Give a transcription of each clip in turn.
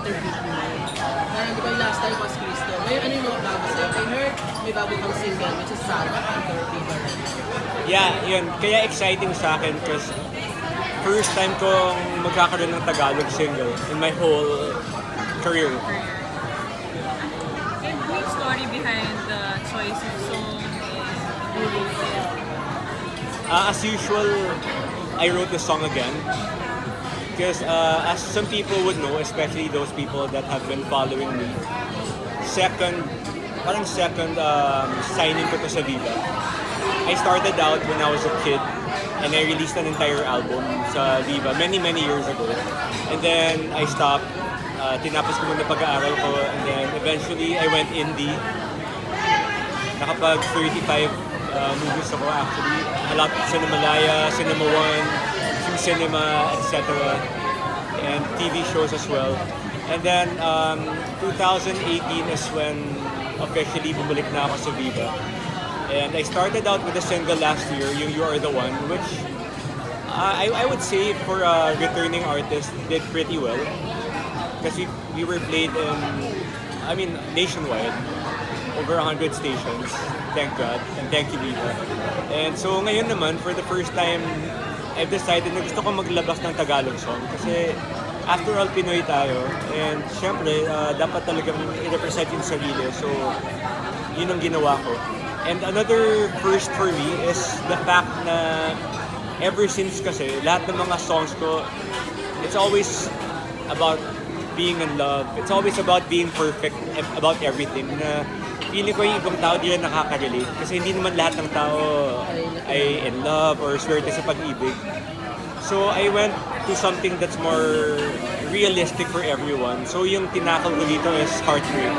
interview mo. Parang di ba yung last time was Cristo. Ngayon, ano yung mga bago sa'yo? I heard may bago kang single, which is Sana, and your favorite. Yeah, yun. Kaya exciting sa akin kasi first time kong magkakaroon ng Tagalog single in my whole career. And brief story behind the choice of song and who wrote it. As usual, I wrote the song again. Because as some people would know, especially those people that have been following me, parang second signing ko to sa Viva. I started out when I was a kid and I released an entire album sa Viva many years ago. And then I stopped, tinapos ko muna pag-aaral ko, and then eventually I went indie. Nakapag 35 movies ako actually. A lot of Cinemalaya, Cinema One, True Cinema, etc. And TV shows as well. And then 2018 is when officially bumalik na ako sa Viva. And I started out with a single last year, yung You Are The One, which I would say for a returning artist did pretty well. Kasi we were played nationwide, over 100 stations, thank God, and thank you Viva. And so ngayon naman, for the first time, I've decided na gusto ko maglabas ng Tagalog song kasi after all, Pinoy tayo, and syempre, dapat talagang i-represent yung sarili, so yun ang ginawa ko. And another first for me is the fact na ever since kasi, lahat ng mga songs ko, it's always about being in love. It's always about being perfect, about everything. Na feeling ko yung ibang tao di na nakaka-relate. Kasi hindi naman lahat ng tao ay in love or swerte sa pag-ibig. So I went to something that's more realistic for everyone. So yung tinakal ko dito is heartbreak.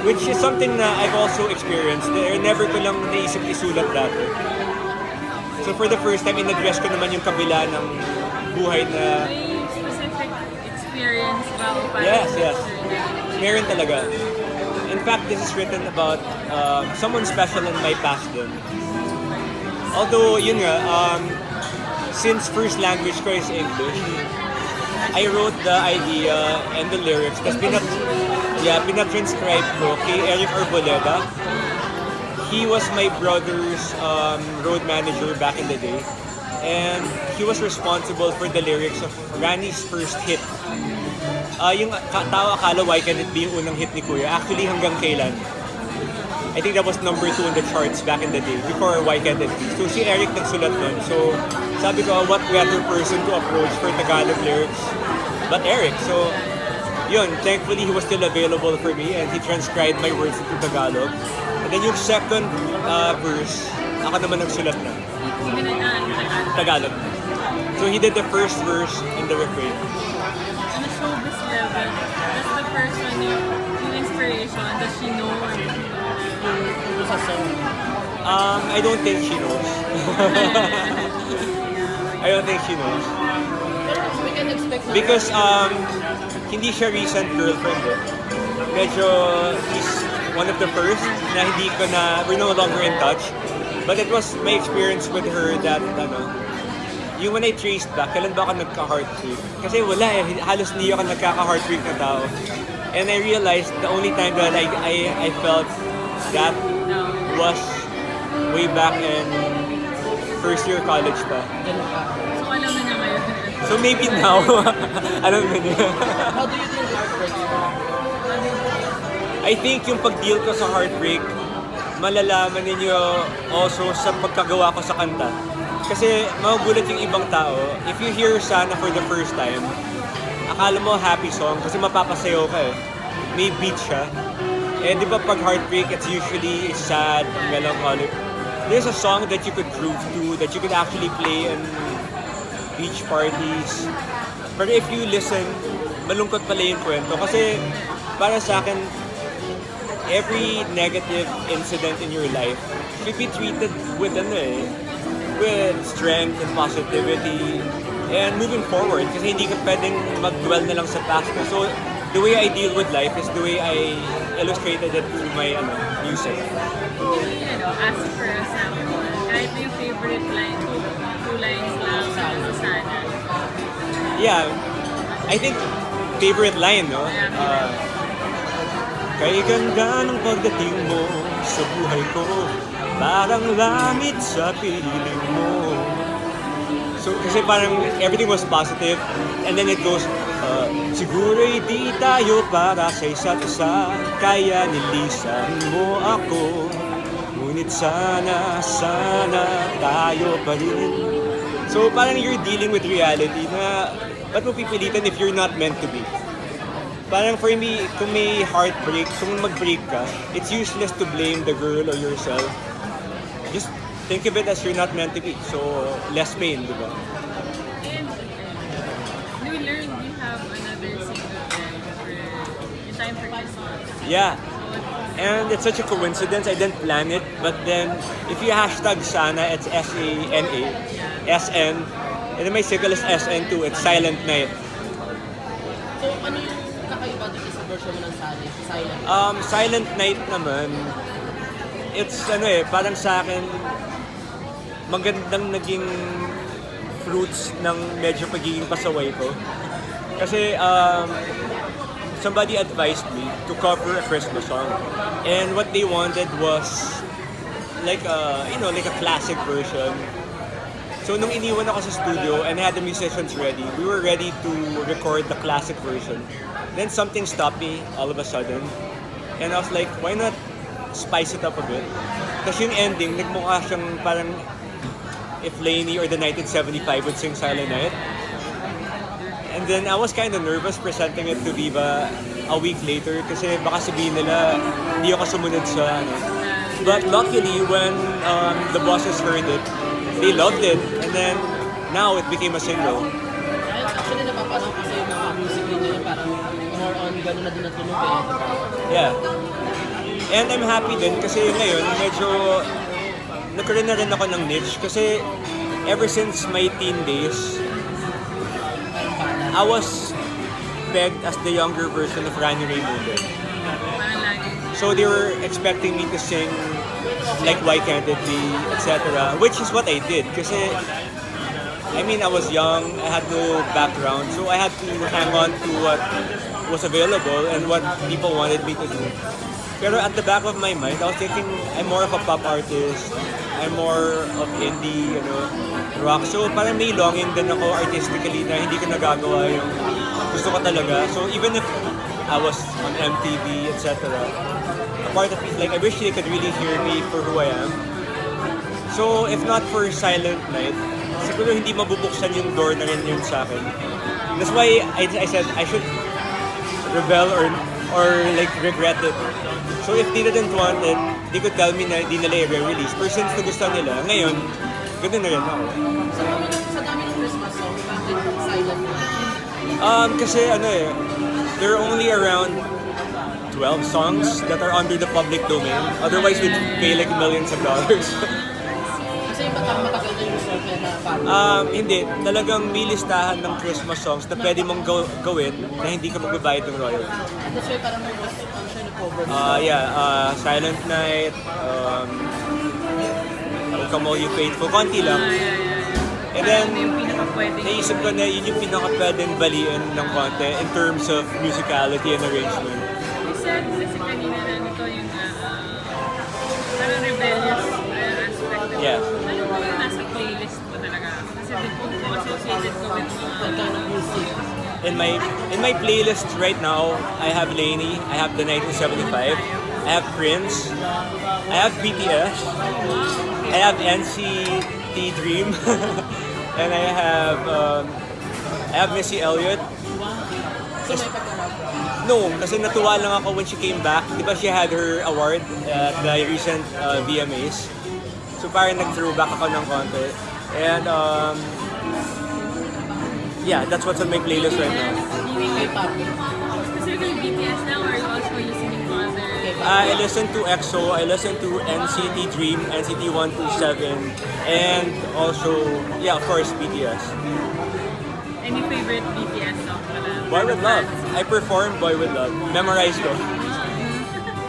Which is something na I've also experienced. Never ko lang naisip isulat dati. So for the first time, in-address ko naman yung kabila ng buhay na... May specific experience ba o parang... Yes. Meron talaga. In fact, this is written about someone special in my past din. Although, yun nga, since first language ko is English, I wrote the idea and the lyrics. Tapos pinatranscribe ko kay Eric Arboleda. He was my brother's road manager back in the day. And he was responsible for the lyrics of Rani's first hit. Yung tao akala Why Can It Be yung unang hit ni Kuya. Actually hanggang kailan. I think that was number 2 in the charts back in the day, before Why Can't It Be. So si Eric nagsulat nun. So sabi ko, what better person to approach for Tagalog lyrics but Eric. So yun, thankfully he was still available for me and he transcribed my words into Tagalog. And then yung second verse, ako naman nagsulat na. Tagalog. So he did the first verse and the refrain. On a showbiz level, that's the first one yung inspiration. Does she know or Yung sa song. I don't think she knows. I don't think she knows. Pero we can expect na... Because hindi siya recent girlfriend eh. Medyo he's one of the first na we're no longer in touch. But it was my experience with her that, yung when I traced back, kailan ba ako nagka-heartbreak? Kasi wala eh, halos hindi ako nagkaka-heartbreak na tao. And I realized the only time that I felt that was way back in first year college pa. So alam na niya ngayon. So maybe now, alam mo niya. How do you deal with heartbreak? I think yung pag-deal ko sa heartbreak, malalaman ninyo also sa pagkagawa ko sa kanta. Kasi magugulat yung ibang tao, if you hear Sana for the first time, akala mo happy song kasi mapapasayaw ka eh. May beat siya. Eh di ba pag heartbreak, it's usually sad, melancholic. There's a song that you could groove to, that you could actually play in beach parties. Pero if you listen, malungkot pala yung kwento. Kasi para sa akin, every negative incident in your life should be treated with strength and positivity and moving forward. Kasi hindi ka pwedeng mag-dwell na lang sa past. So the way I deal with life is the way I illustrated it through my music. Ask for a sample. Kahit yung favorite line, two lines lang sa Sana. Yeah, I think favorite line, no? Kay ganda ng pagdating mo sa buhay ko, parang langit sa piling mo. So, kasi parang everything was positive, and then it goes, siguro'y di tayo para sa isa't isa, kaya nilisan mo ako, ngunit sana tayo pa rin. So, parang you're dealing with reality na ba't mo pipilitan if you're not meant to be? Parang for me, kung may heartbreak, kung mag-break ka, it's useless to blame the girl or yourself. Just think of it as you're not meant to be. So, less pain, di ba? And you learned you have another single for in time for Christmas. Yeah. And it's such a coincidence. I didn't plan it. But then, if you hashtag Sana, it's S-A-N-A. S-N. And then my single is SN too. It's Silent Night. So, ano yung kakaiba dito sa version mo ng Silent? Silent Night naman, it's parang sa akin, magandang naging fruits ng medyo pagiging pasaway ko. Kasi somebody advised me to cover a Christmas song. And what they wanted was like a classic version. So nung iniwan ako sa studio and I had the musicians ready, we were ready to record the classic version. Then something stopped me all of a sudden. And I was like, why not spice it up a bit? Kasi yung ending, nagmukha siyang parang if Lainey or the 1975 would sing Silent Night. And then I was kind of nervous presenting it to Viva a week later kasi baka sabihin nila hindi ako sumunod sa But luckily when the bosses heard it, they loved it. And then now it became a single. Actually, napapanood kasi yung mga music video yung parang more on gano'n na din ang tunog eh. Yeah. And I'm happy din kasi ngayon medyo nagkaroon na rin ako ng niche kasi ever since my teen days, I was pegged as the younger version of Raymundo. So they were expecting me to sing like Why Can't It Be, etc. Which is what I did kasi I mean I was young, I had no background, so I had to hang on to what was available and what people wanted me to do. Pero at the back of my mind, I was thinking I'm more of a pop artist, I'm more of indie, rock. So parang may longing din ako artistically na hindi ko nagagawa yung gusto ko talaga. So even if I was on MTV, etc., a part of me, like I wish they could really hear me for who I am. So if not for Silent Night, siguro hindi mabubuksan yung door na rin yun sa akin. That's why I said I should rebel or like regret it. So if they didn't want it, they could tell me na di nila i-release. Pero since nagustuhan nila, ngayon, ganoon na rin ako. Sa dami ng Christmas song, bakit Silent Night? Kasi there are only around 12 songs that are under the public domain. Otherwise, we'd pay like millions of dollars. Kasi yung matagal na yung circle na parang... Hindi. Talagang may listahan ng Christmas songs na pwede mong gawin na hindi ka magbabayad ng royalty. That's why parang may was siya na cover. Silent Night, Come All You Faithful, konti lang. And then, naisip ko na yun yung pinaka-pwedeng baliin ng konti in terms of musicality and arrangement. You said kasi kanina na ito yung parang rebellious aspect. Yeah. Ano ba yung nasa playlist mo talaga? Kasi di po associated ko with mga music. In my playlist right now, I have Lainey, I have the 1975, I have Prince, I have BTS, I have NCT Dream, and I have Missy Elliott. No, kasi natuwa lang ako when she came back. Di ba she had her award at the recent VMAs. So parang nag-throwback ako ng konti. And yeah, that's what's on my playlist right now. KPop. specifically BTS now, or are you also listening to other? I listen to EXO, I listen to NCT Dream, NCT 127, and also, yeah, of course, BTS. Any favorite BTS song? Boy With Love. I performed Boy With Love. Memorize ko.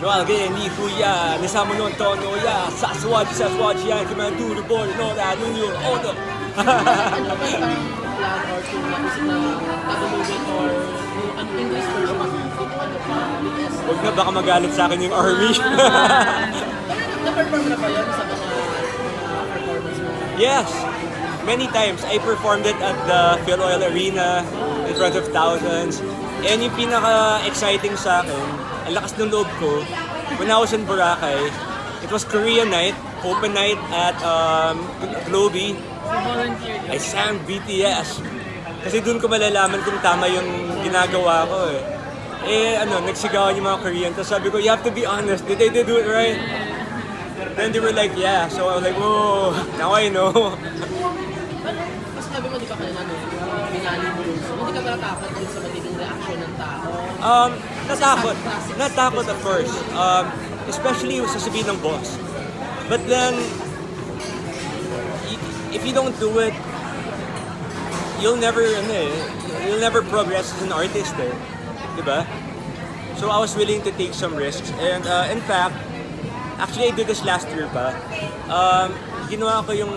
No, again, ni Kuya, nisama nun tono, ya, saswaji yan, kumandu, the boy, no, that, nun yun, oh, no. Ano ba yung parang plan or tool na isip na tagalogin or ano English version of BTS. Huwag na, baka magalit sa akin yung army. Na-perform na ba yun sa mga performance mo? Yes, many times. I performed it at the Phil Oil Arena in front of thousands. And yung pinaka-exciting sa akin, ang lakas ng loob ko, when I was in Boracay, it was Korean night, open night at Globe. Volunteer. I sang BTS. Kasi doon ko malalaman kung tama yung ginagawa ko eh. Nagsigawan yung mga Korean. Tapos sabi ko, you have to be honest, did they do it right? Then they were like, yeah. So I was like, whoa, now I know. Mas sabi mo, di ba kanina, binali mo yung song, hindi ka ba natakot dun sa magiging reaction ng tao? Natakot of course. Especially yung sasabihin ng boss. But then, if you don't do it, you'll never progress as an artist eh. Diba? So I was willing to take some risks. And in fact, actually I did this last year pa. Ginawa ko yung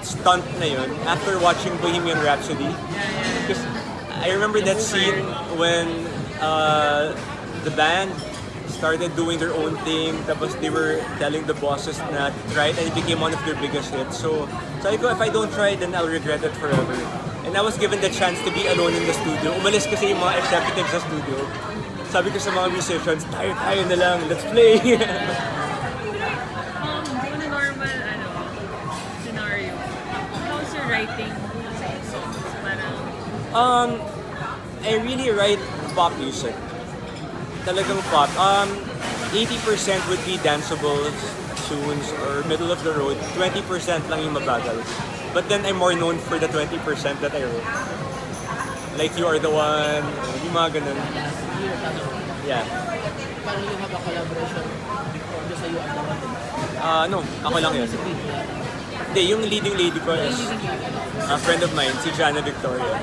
stunt na yun after watching Bohemian Rhapsody. Because I remember that scene when the band started doing their own thing, tapos they were telling the bosses na try it, and it became one of their biggest hits. So sabi ko, if I don't try, then I'll regret it forever. And I was given the chance to be alone in the studio. Umalis kasi yung mga executives sa studio. Sabi ko sa mga musicians, tayo na lang, let's play. On a normal scenario, how's your writing sa songs? Parang... I really write pop music. Talagang pop. 80% would be danceable tunes or middle of the road. 20% lang yung mabagal. But then I'm more known for the 20% that I wrote. Like You Are the One, yung mga ganun. Yeah. Parang you have a collaboration before sa You Are the One. No, ako lang yun. Hindi, yung leading lady ko is a friend of mine, si Jana Victoria.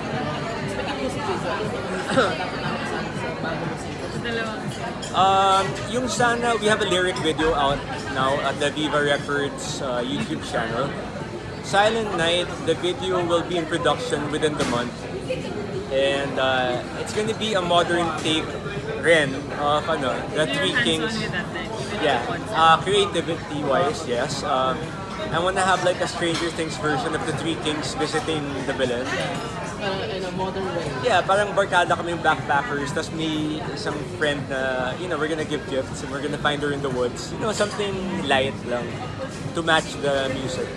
Speaking music video, ano ba dapat namin sa bago mo single? Dalawang Yung sana, we have a lyric video out now at the Viva Records YouTube channel. Silent Night, the video will be in production within the month. And it's gonna be a modern take rin of the Three Kings. With that, then, even Yeah, the concept. creativity-wise, yes. I wanna have like a Stranger Things version of the Three Kings visiting the Belen. In a modern way. Yeah, parang barkada kami yung backpackers, tapos may isang friend na, we're gonna give gifts and we're gonna find her in the woods. Something light lang to match the music.